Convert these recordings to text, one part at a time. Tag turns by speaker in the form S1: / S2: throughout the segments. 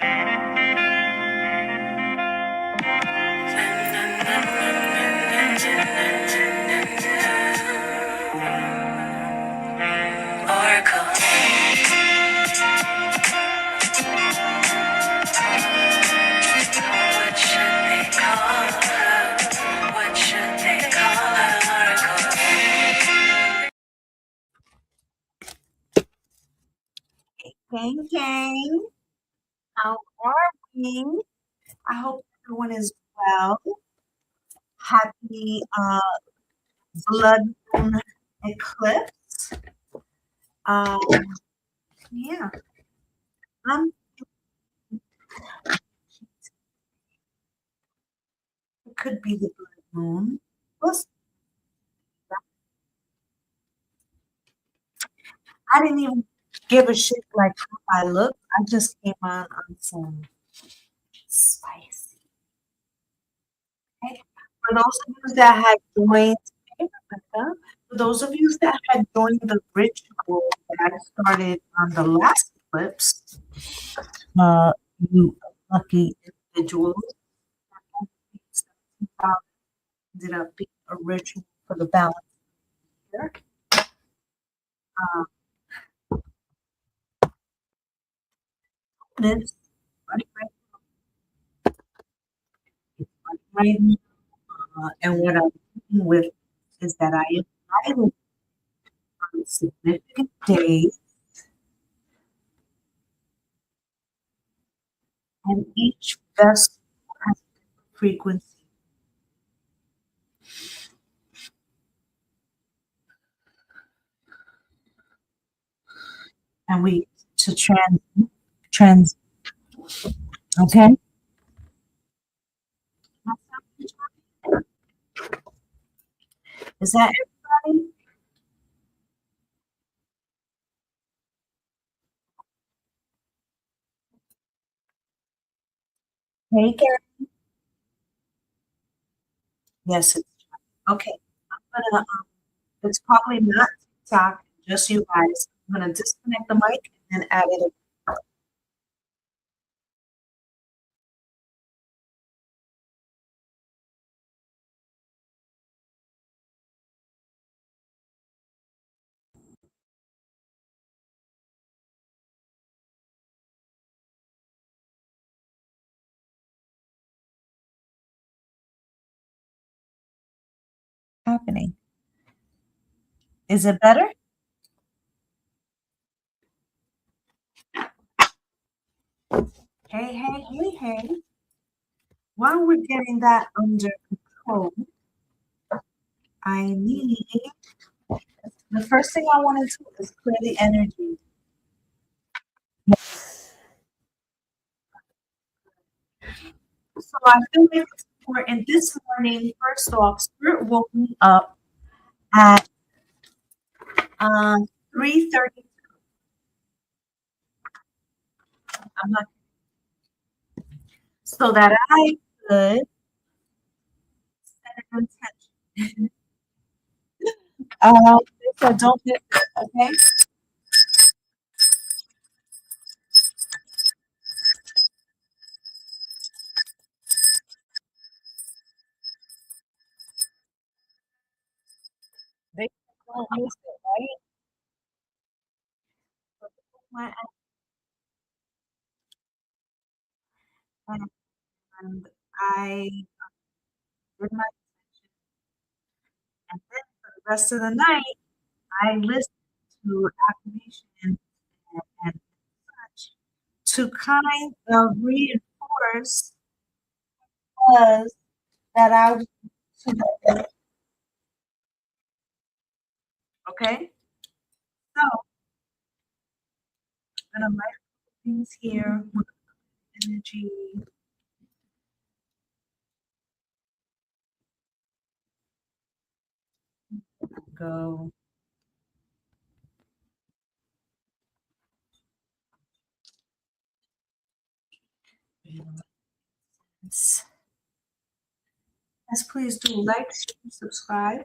S1: Oracle. What should they call her? What should they call her? Oracle. Gang, gang. How are we? I hope everyone is well. Happy blood moon eclipse. Um, yeah, I'm. It could be the blood moon. Plus, I didn't even give a shit like how I look. I just came on some spicy. Okay? For those of you that had joined, hey, Rebecca, for those of you that had joined the ritual that started on the last eclipse, uh, you lucky individuals ended up being a ritual for the balance here. Uh, this running right now, and what I'm dealing with is that I am highly on significant days, and each vessel has a different frequency, and we to trans. Okay, is that everybody? Hey, Karen. Yes, it's okay. I'm gonna. It's probably not TikTok, just you guys. I'm gonna disconnect the mic and then add it. Happening. Is it better? Hey, hey, hey, hey. While we're getting that under control, I need the first thing I want to do is clear the energy. So I feel like it's important. This morning, first off, Spirit woke me up at 3:30. I'm not so that I could set an intention. So don't get okay. They don't use it, right? So my and I did my and then for the rest of the night I listened to affirmation and such to kind of reinforce us that I was okay. So I'm gonna write things here with energy go. Yes, please do like, share, subscribe.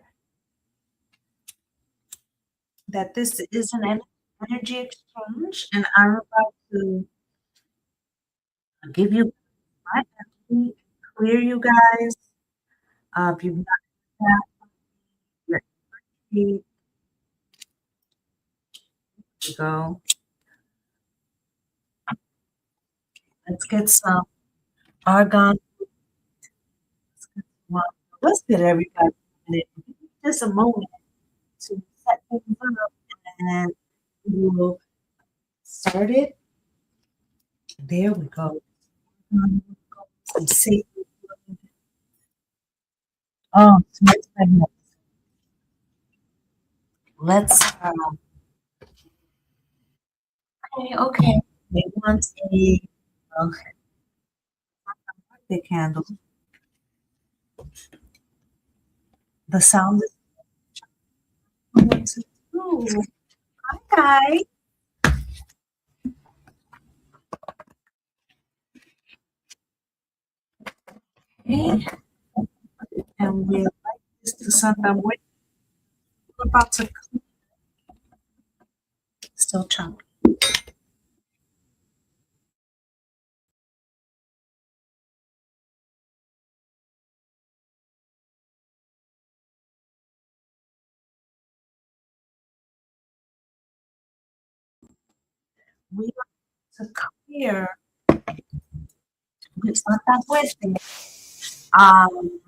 S1: That this is an energy exchange, and I'm about to I'll give you my energy, clear you guys. If you've not had your energy, to go. Let's get some argon. Well, let's get everybody in it. Just a moment to set things up and we will start it. There we go. Some safety. Oh, smart segment. Let's okay, okay. They want a okay, birthday candle. The sound is what to do. Hi, guys. And we like this to Santa Muerte. We're about to still chopping. We like to clear with Santa Muerte. Um,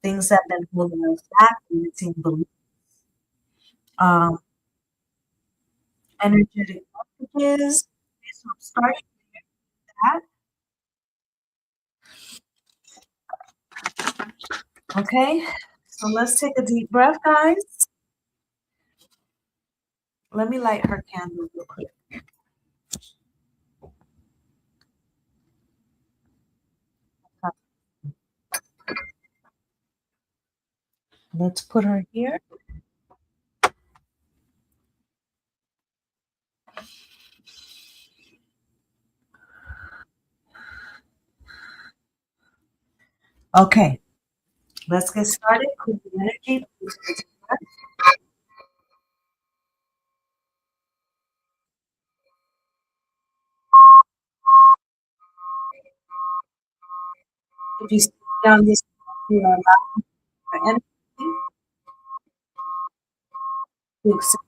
S1: things that have been holding us back, limiting beliefs, um, energetic blockages. So I'm starting that. Okay. So let's take a deep breath, guys. Let me light her candle real quick. Let's put her here. Okay. Let's get started. Clear the energy. If you sit down this, you are allowing for energy to accept.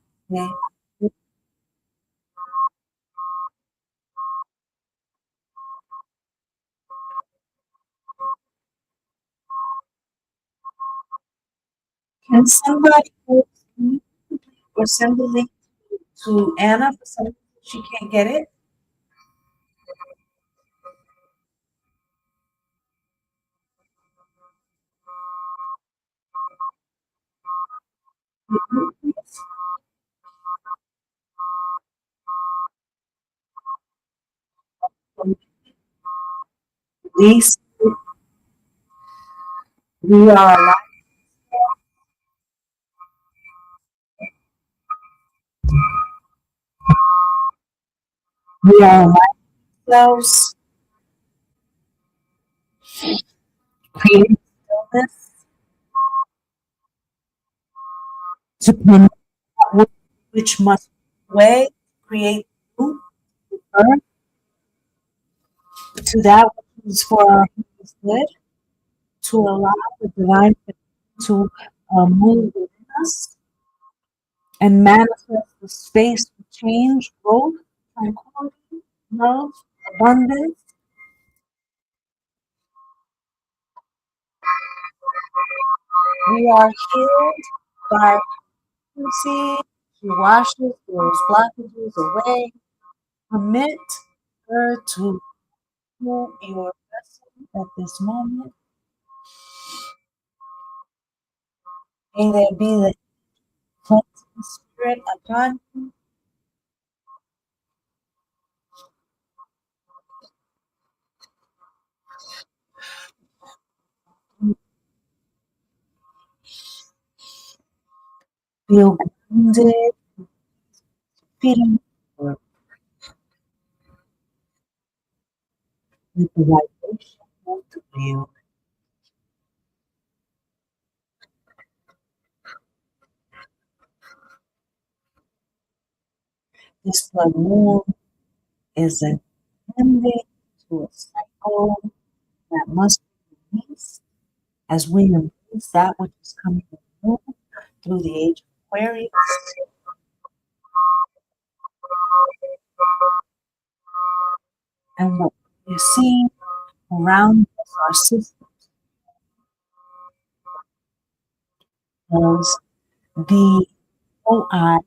S1: Can somebody post me or send the link to Anna for some reason she can't get it? Please, we are alive. We are alive ourselves, creating stillness to connect with which must way create new earth to that which is for our highest good, to allow the divine to move within us and manifest the space for change, growth, tranquility, love, abundance. We are healed by frequency. She washes those blockages away. Commit her to your vessel at this moment. May there be the cleansing spirit upon you. Feel grounded, feeling with the vibration of the wheel. This blood moon is an ending to a cycle that must be released as we embrace that which is coming new through the age of Aquarius. And what we see around us, our systems, was the OI,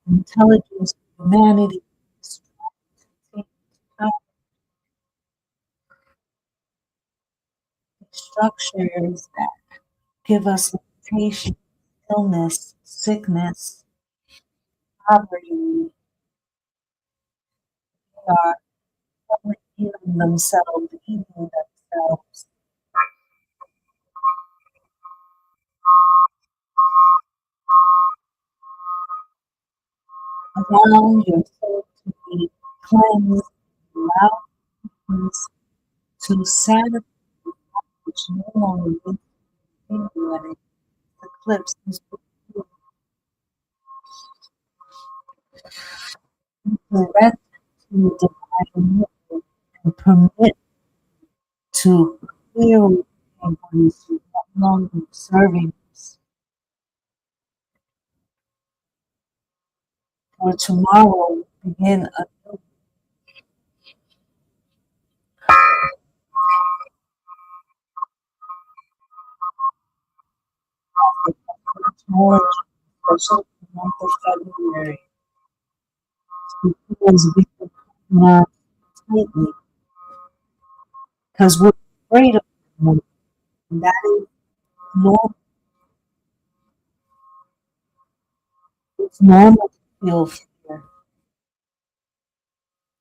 S1: intelligence, humanity, structures that give us limitation, illness, sickness, poverty, are healing themselves, healing themselves. Allow yourself to be cleansed, allow things to sanity, which no longer needs to continue when it eclipses direct to divine will and permit to clear away what is no longer serving us. For tomorrow, begin a new knowledge, especially the month of February, because we can not tightly, because we're afraid of them. And that is normal. It's normal to feel fear,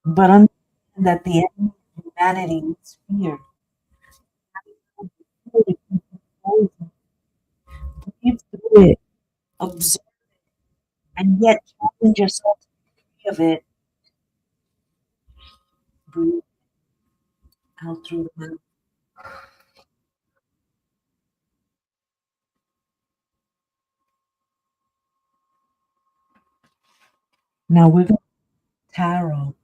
S1: but understand that the enemy of humanity is fear. Breathe through it, observe, and yet challenge yourself to be free of it. Breathe out through the mouth. Now we're going to tarot,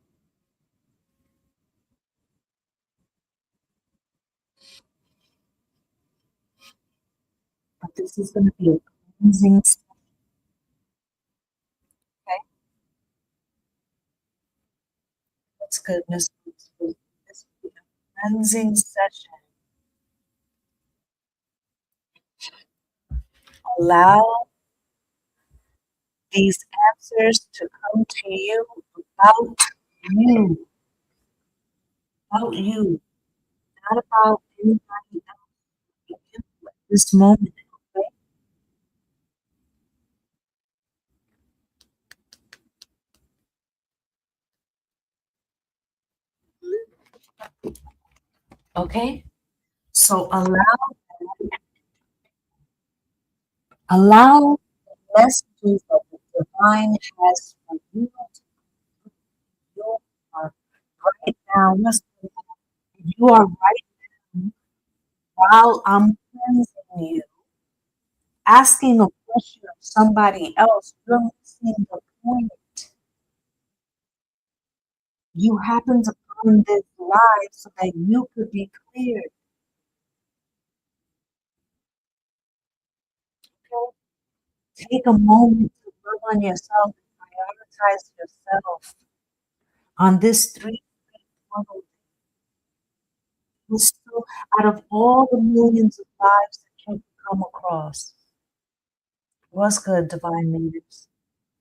S1: but this is going to be a cleansing. Okay, that's good, Miss. This will be a cleansing session. Allow these answers to come to you about you, about you, not about anybody else at this moment. Okay? Okay? So allow the messages that the divine has for you to you are right now. Listen, you are right now while I'm cleansing you, asking a question of somebody else, you're missing the point. You happen to come this live so that you could be cleared. Okay? Take a moment to work on yourself and prioritize yourself on this 3 still out of all the millions of lives that you come across. What's good, divine natives?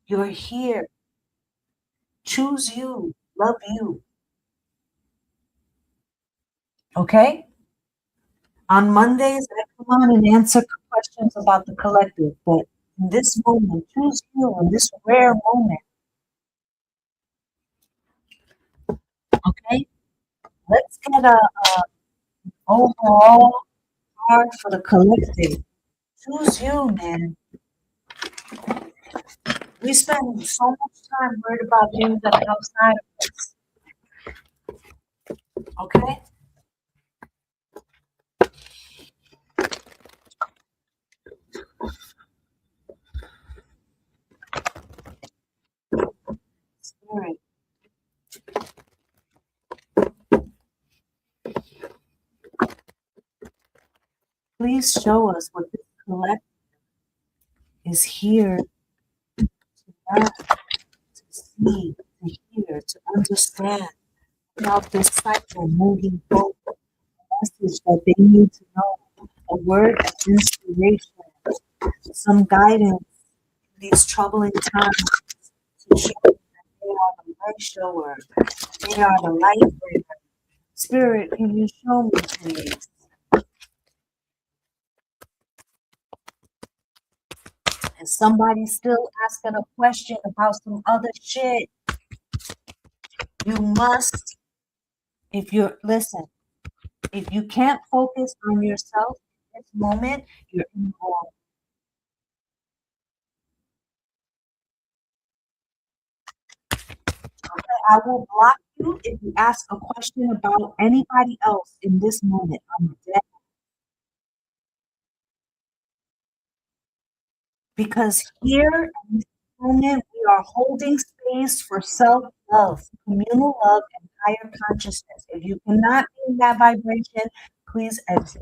S1: You're here. Choose you. Love you. Okay? On Mondays, I come on and answer questions about the collective, but in this moment, choose you in this rare moment. Okay? Let's get a overall card for the collective. Choose you, man. We spend so much time worried about things that are outside of us. Okay? Spirit, please show us what this collective is here to learn, to see, to hear, to understand about this cycle moving forward. Message that they need to know, a word of inspiration, some guidance in these troubling times to show them that they are the light shower, they are the light bringer. Spirit, can you show me, please? And somebody still asking a question about some other shit. You must, if you're, listen, if you can't focus on yourself in this moment, you're in the wrong. I will block you if you ask a question about anybody else in this moment. I'm dead. Because here in this moment, we are holding space for self love, communal love, and higher consciousness. If you cannot be in that vibration, please exit.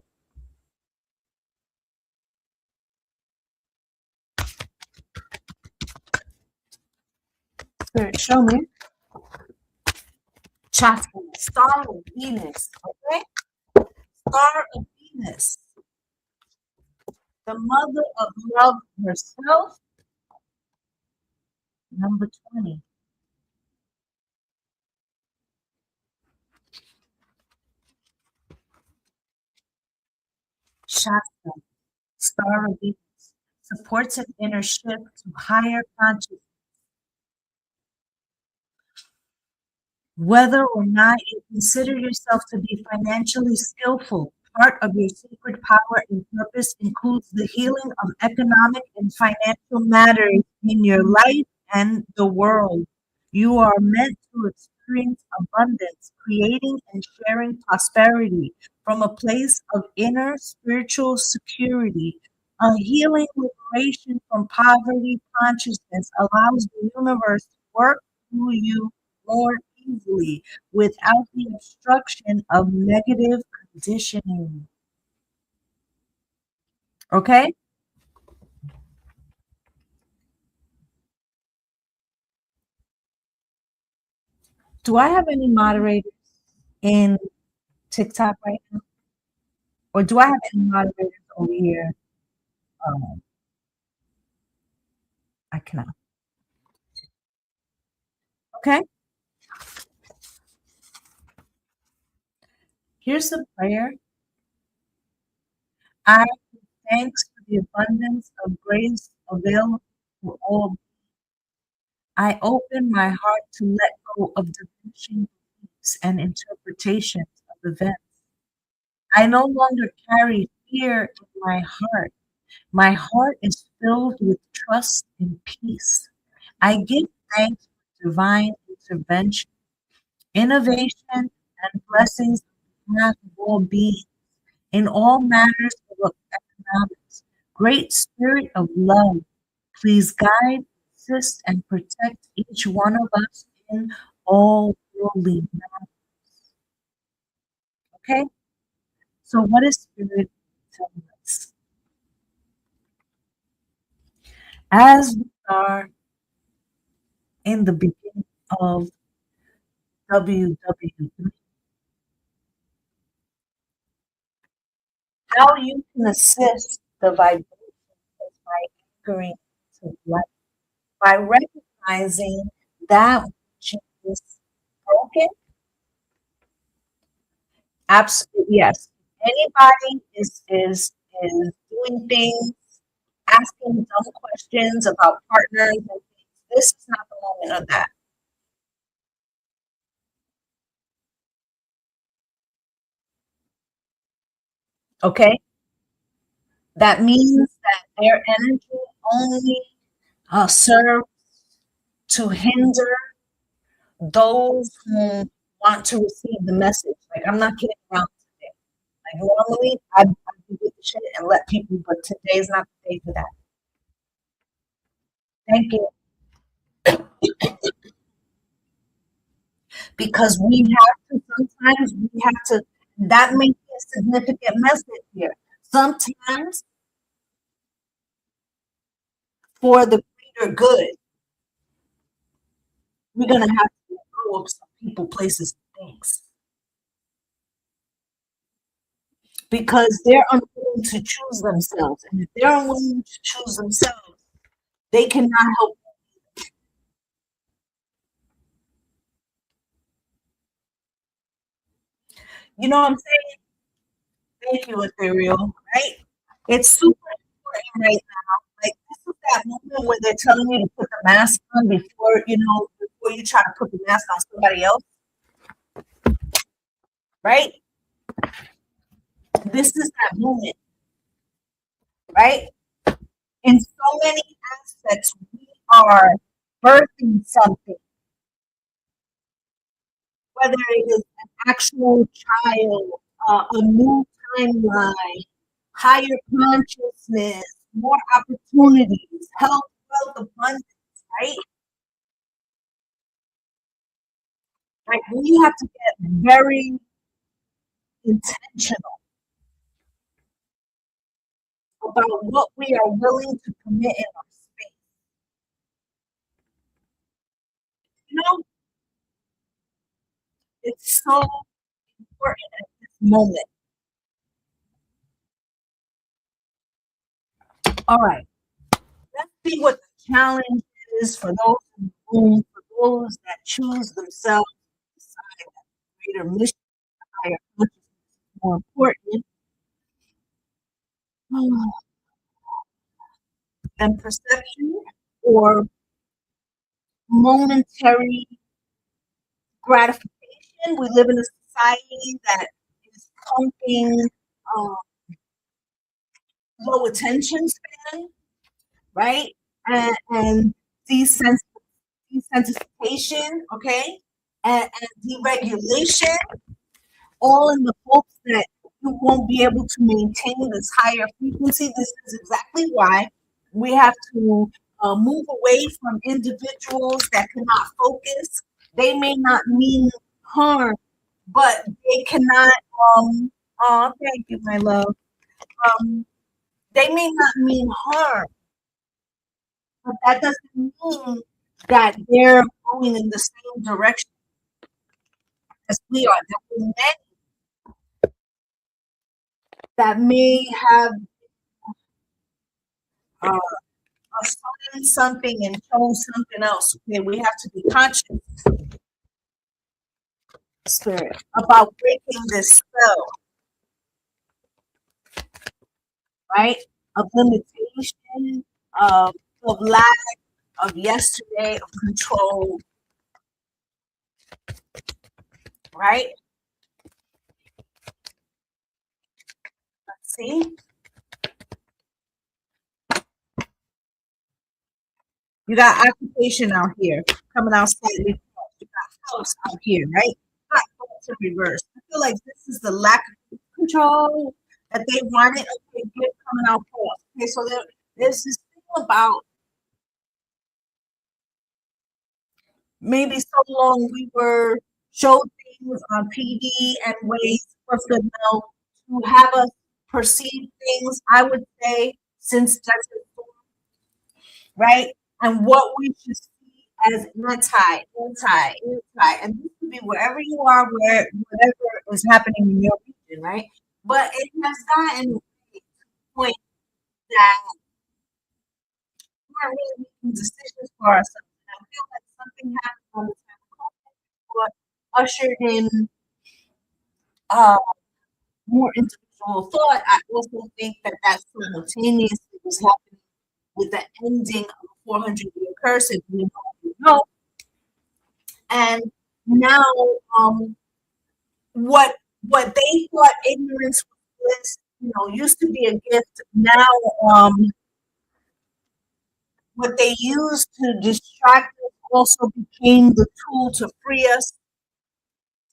S1: Spirit, show me. Chakra, star of Venus, okay? Star of Venus, the mother of love herself. Number 20, Shasta, star of Venus, supports an inner shift to higher consciousness. Whether or not you consider yourself to be financially skillful, part of your sacred power and purpose includes the healing of economic and financial matters in your life and the world. You are meant to experience abundance, creating and sharing prosperity from a place of inner spiritual security. A healing liberation from poverty consciousness allows the universe to work through you more easily without the obstruction of negative conditioning. Okay? Do I have any moderators in TikTok right now? Or do I have any moderators over here? Um, I cannot. Okay? Here's the prayer. I give thanks for the abundance of grace available to all. I open my heart to let go of diminishing beliefs and interpretations of events. I no longer carry fear in my heart. My heart is filled with trust and peace. I give thanks for divine intervention, innovation, and blessings on behalf of all beings in all matters of economics. Great Spirit of love, please guide, assist, and protect each one of us in all worldly matters. Okay? So, what is Spirit telling us? As we are in the beginning of WW3, how you can assist the vibration is by anchoring to life, by recognizing that which is broken. Absolutely, yes. Anybody is doing things, asking dumb questions about partners and things. This is not the moment of that. Okay? That means that their energy only serves to hinder those who want to receive the message. Like, I'm not kidding around today. Like, normally, I'd do the shit and let people, but today is not the day for that. Thank you. because we have to sometimes we have to that may be a significant message here. Sometimes for the greater good, we're gonna have to let go of some people, places, and things because they're unwilling to choose themselves. And if they're unwilling to choose themselves, they cannot help. You know what I'm saying? Thank you, Ethereal, right? It's super important right now. Like this is that moment where they're telling you to put the mask on before before you try to put the mask on somebody else, right? This is that moment, right? In so many aspects, we are birthing something, whether it is an actual child, a new timeline, higher consciousness, more opportunities, health, wealth, abundance, right? Like we have to get very intentional about what we are willing to commit in our space. You know, it's so important at this moment. All right, let's see what the challenge is for those in the room, for those that choose themselves, decide that greater mission, higher consciousness is more important than perception or momentary gratification. We live in a society that is pumping um, low attention span, right? And desens- desensitization, okay? And deregulation, all in the hopes that you won't be able to maintain this higher frequency. This is exactly why we have to move away from individuals that cannot focus. They may not mean harm, but they cannot. Oh, thank you, my love. Um, they may not mean harm, but that doesn't mean that they're going in the same direction as we are. There are many that may have uh, assigned something and chose something else. Okay, we have to be conscious, spirit, about breaking this spell, right? Of limitation, of lack, of yesterday, of control, right? Let's see. You got occupation out here coming out slightly. You got house out here, right? You got thoughts in reverse. I feel like this is the lack of control that they wanted. Okay, good coming out forth. Okay, so there's this thing about maybe so long we were showed things on PD and ways for the now to have us perceive things. I would say since Justice, right? And what we should see as anti, and this could be wherever you are, where whatever is happening in your region, right? But it has gotten to the point that we're really making decisions for ourselves. And I feel like something happened on the time of COVID, what ushered in uh, more individual thought. I also think that that simultaneously was happening with the ending of a 400-year curse, if you know, and now um, what what they thought ignorance was, used to be a gift. Now, what they used to distract us also became the tool to free us.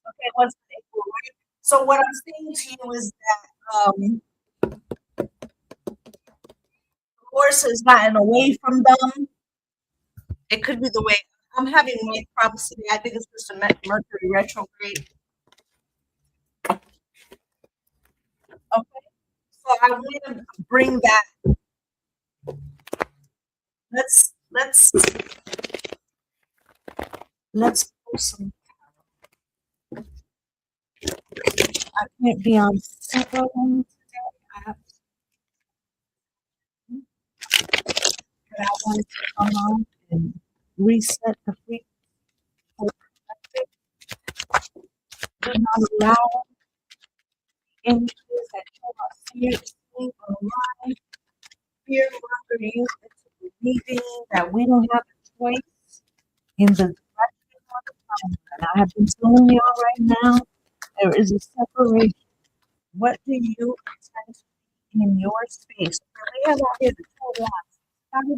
S1: Okay, what's the equal, right? So what I'm saying to you is that the horse has gotten away from them. It could be the way. I'm having mic problems today. I think it's just a Mercury retrograde. Okay, so I want to bring that. Let's post some. I can't be on several ones today. I wanted to come on and reset the frequency. Do not allow images that show us seriously online. Fear monger you into believing that we don't have a choice in the direction we're going. And I have been telling you all right now, there is a separation. What do you intend to be in your space? We have out here the total loss. Have a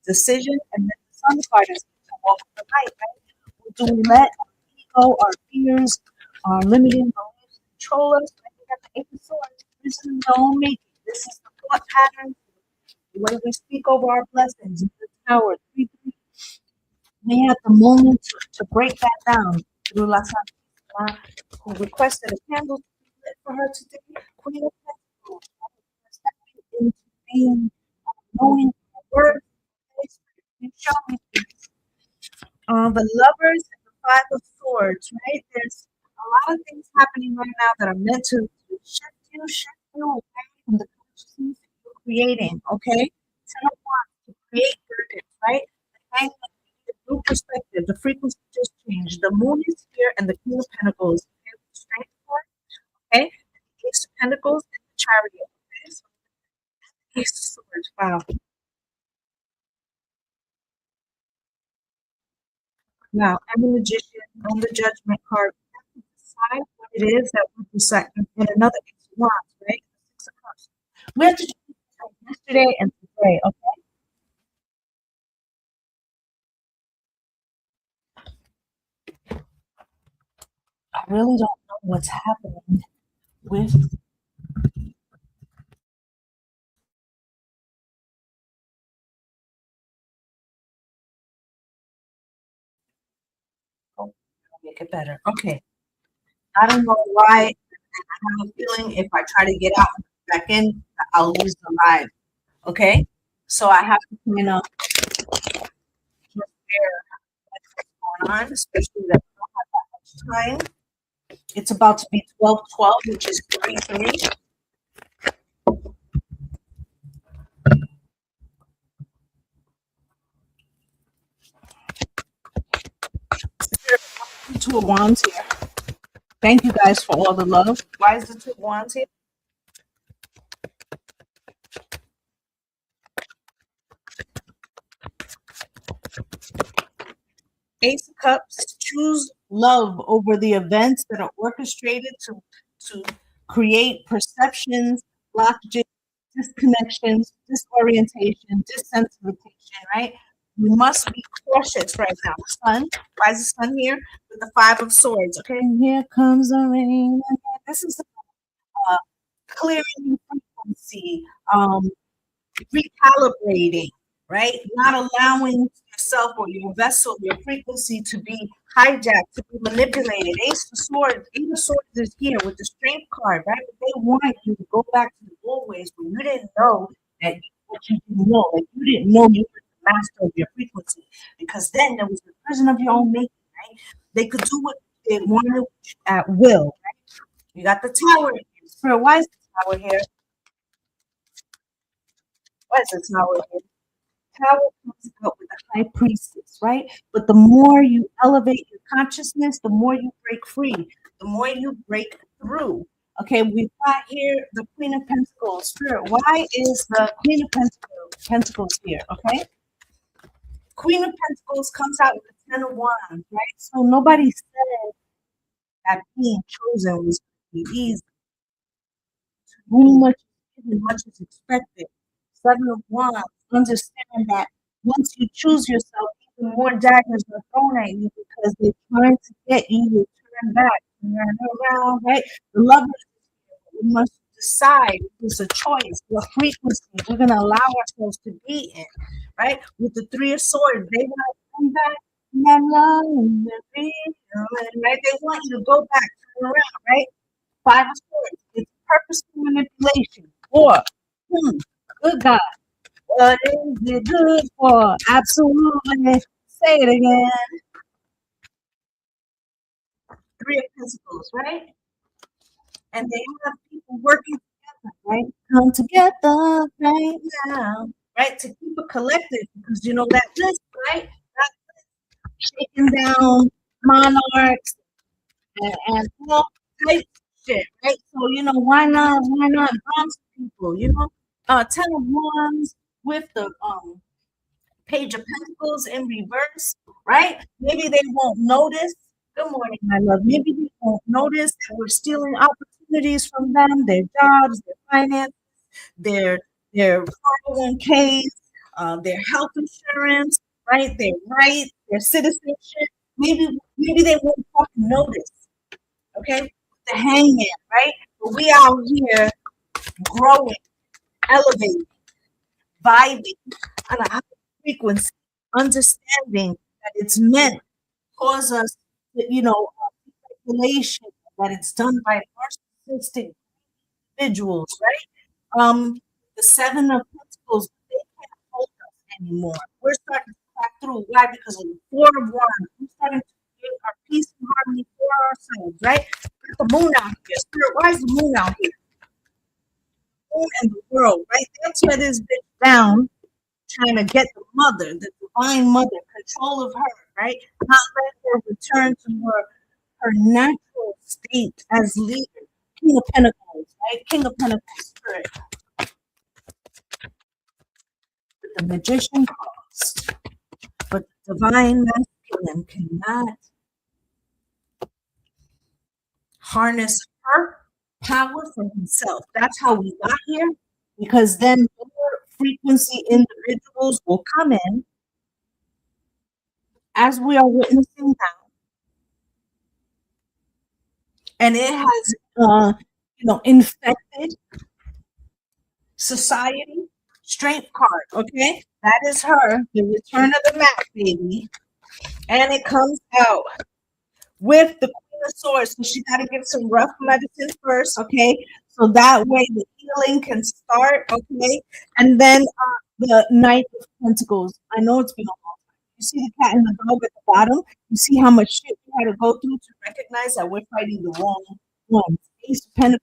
S1: decision, and then the sun card is to walk the light, right? Do we let our ego, our fears, our limiting beliefs control us? Right? We got the Eight of Swords. This is the own making. This is the thought pattern. The way we speak over our blessings. The tower, 3-3. We had the moment to break that down through La Santa, who requested a candle to be lit for her today. Queen of Pentacles, stepping into being, knowing her worth. You show me the lovers and the five of swords, right? There's a lot of things happening right now that are meant to shift you away from the consciousness that you're creating, okay? Ten of Wands to create burdens, right? The hangman, the new perspective, the frequency just changed. The moon is here and the King of Pentacles, okay? The strength card, okay? The Ace of Pentacles and the Chariot, okay? So Ace of Swords, wow. Now, I'm a magician on the judgment card. Decide what it is that we're deciding. And another Ace of Wands, right? The Six of Cups. We have to do this yesterday and today, okay? I really don't know what's happening with. Oh, I'll make it better. Okay. I don't know why. I have a feeling if I try to get out and come back in, I'll lose the live. Okay. So I have to kind of prepare what's going on, especially that we don't have that much time. It's about to be 12:12, which is 3:3. Two of Wands here. Thank you guys for all the love. Why is the Two of Wands here? Ace of Cups, choose love over the events that are orchestrated to create perceptions, blockages, disconnections, disorientation, dissensitivization, right? We must be cautious right now. Sun, why is the sun here? With the Five of Swords, okay? And here comes the rain. This is clearing frequency, recalibrating, right? Not allowing yourself or your vessel, your frequency to be hijacked, to be manipulated. Ace of Swords, Eight of Swords is here with the Strength card, right? But they want you to go back to the old ways when you didn't know that what you didn't know. Like you didn't know you were the master of your frequency because then there was the prison of your own making, right? They could do what they wanted at will, right? You got the Tower here. Spirit, why is the Tower here? Why is the Tower here? Power comes out with the high priestess, right? But the more you elevate your consciousness, the more you break free, the more you break through. Okay, we've got here the Queen of Pentacles. Spirit, why is the Queen of Pentacles here? Okay, Queen of Pentacles comes out with the Ten of Wands, right? So nobody said that being chosen was easy. Whom much is given, much is expected. Seven of Wands, understand that once you choose yourself, even more daggers are thrown at you because they're trying to get you to turn back, turn around, right? The lovers, we must decide. It's a choice, what frequency we're going to allow ourselves to be in, right? With the Three of Swords, they want to come back, that love and feeling, right? They want you to go back, turn around, right? Five of Swords. It's purposeful manipulation. Four. Good God. What is it good for? Absolutely. Say it again. Three of Pentacles, right? And they have people working together, right? Come together right now, right? To keep it collective because you know that list, right? That shaking down monarchs and all types of shit, right? So you know why not bounce people, you know? Ten of Wands with the Page of Pentacles in reverse, right? Maybe they won't notice. Good morning, my love. Maybe they won't notice that we're stealing opportunities from them, their jobs, their finance, their their 401ks, their health insurance, right? Their rights, their citizenship. Maybe they won't fucking notice. Okay, the hangman, right? But we out here growing, elevating, vibing on a high frequency, understanding that it's meant to cause us, you know, manipulation, that it's done by narcissistic individuals, right? The Seven of Pentacles, they can't hold us anymore. We're starting to crack through. Why? Because of the Four of Wands. We're starting to get our peace and harmony for ourselves, right? Got the moon out here. Spirit, why is the moon out here? Moon and the world, right? That's where this bitch down trying to get the mother, the divine mother, control of her, right? Not let her return to her natural state as leader. King of Pentacles, right? King of Pentacles spirit. The magician cost, but the divine masculine cannot harness her power for himself. That's how we got here, because then lower frequency individuals will come in, as we are witnessing now, and it has, infected society. Strength card, okay? That is her, the return of the Mac, baby. And it comes out with the Queen of Swords. So she got to get some rough medicine first, okay? So that way the healing can start, okay? And then the Knight of Pentacles. I know it's been a long time. You see the cat and the dog at the bottom? You see how much shit we had to go through to recognize that we're fighting the wrong one. Ace of Pentacles,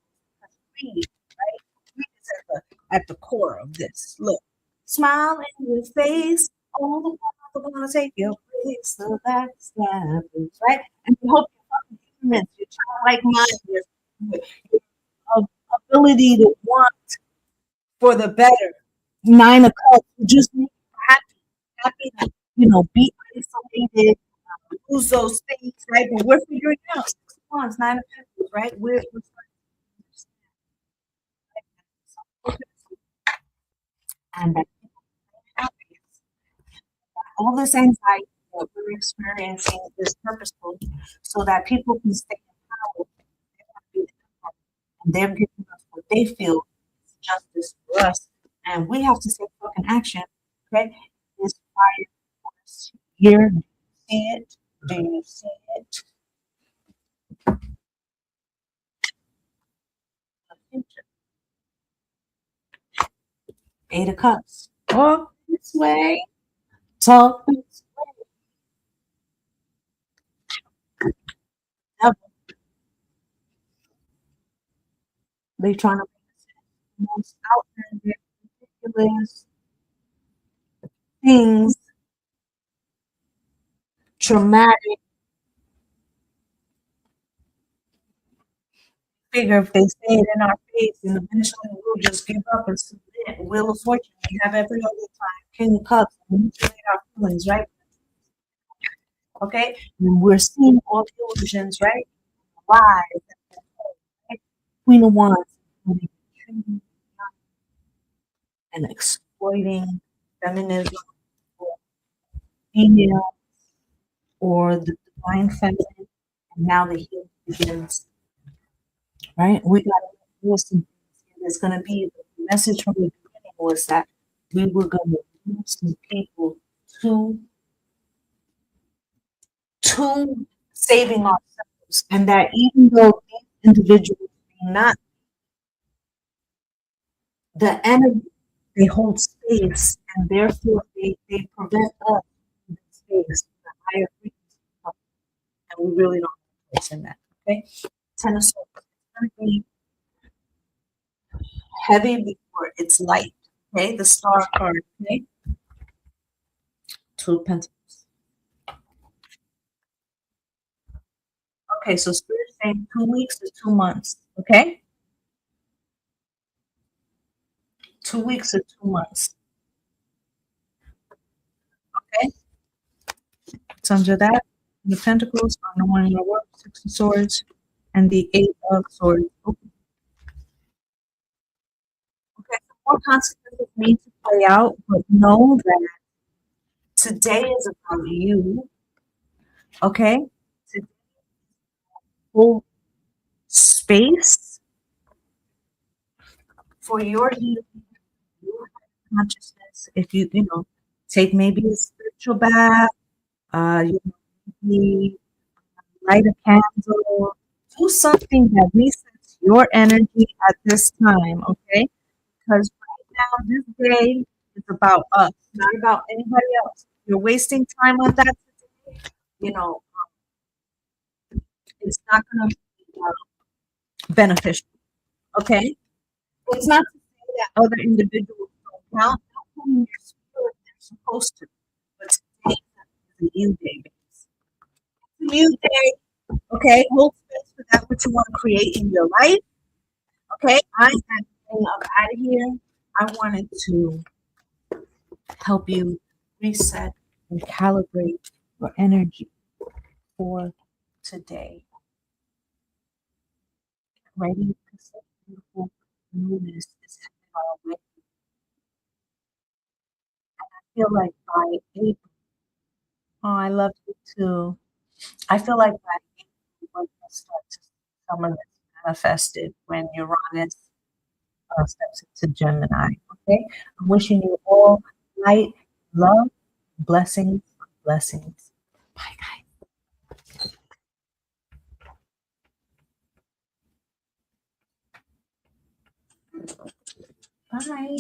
S1: greed, right? Greed is at the core of this. Look, smile in your face. All the while, want to take your place. The backstabbers, right? And you hope your fucking humans, your childlike mind, your ability to want for the better. Nine of Cups, just make you happy to, be isolated, lose those things, right? But we're figuring out Six of Wands, Nine of Pentacles, right? We're and that all this anxiety that we're experiencing is purposeful so that people can stay in power and they're giving us what they feel is justice for us. And we have to take fucking action. Okay? This fire force here. Do you see it? Do you see it? Eight of Cups. Talk this way. Talk this way. They trying to make the most outlandish, ridiculous things, traumatic. Figure if they say it in our face, and eventually we'll just give up and submit. Wheel of Fortune, we have every other time. King of Cups, manipulate our feelings, right? Okay, and we're seeing all the illusions, right? Lies, right? Queen of Wands, and exploiting feminism or female or the divine feminine, and now the healing begins, right? We got to listen. There's going to be the message from the beginning was that we were going to lose some people to to saving ourselves, and that even though these individuals may not the energy, they hold space, and therefore they prevent us from the space, the higher frequency stuff, and we really don't have a place in that. Okay, Ten of Swords. It's going to be heavy before it's light. Okay, the Star card. Okay, Two of Pentacles. Okay, so Spirit saying 2 weeks to 2 months. Okay, 2 weeks to 2 months. Okay, it's under that. The Pentacles are knowing your work, Six of Swords, and the Eight of Swords. Okay, some more consequences need to play out, but know that today is about you. Okay, to hold space for your healing, your consciousness. If take maybe a spiritual bath, maybe light a candle, do something that resets your energy at this time, okay? Because right now, this day is about us, not about anybody else. If you're wasting time on that today, you know, it's not going to be beneficial, okay? It's not to say that other individuals don't count. They'll come in your spirit, they're supposed to. But today is a new day, guys. It's a new day. Okay, hold space for that what you want to create in your life. Okay, I am getting up out of here. I wanted to help you reset and calibrate your energy for today. Ready? Because that beautiful newness is headed our way. I feel like by April, oh, I love you too. I feel like by April, we're going to start to see some of this manifested when Uranus steps into Gemini. Okay, I'm wishing you all light, love, blessings, blessings. Bye, guys. Bye.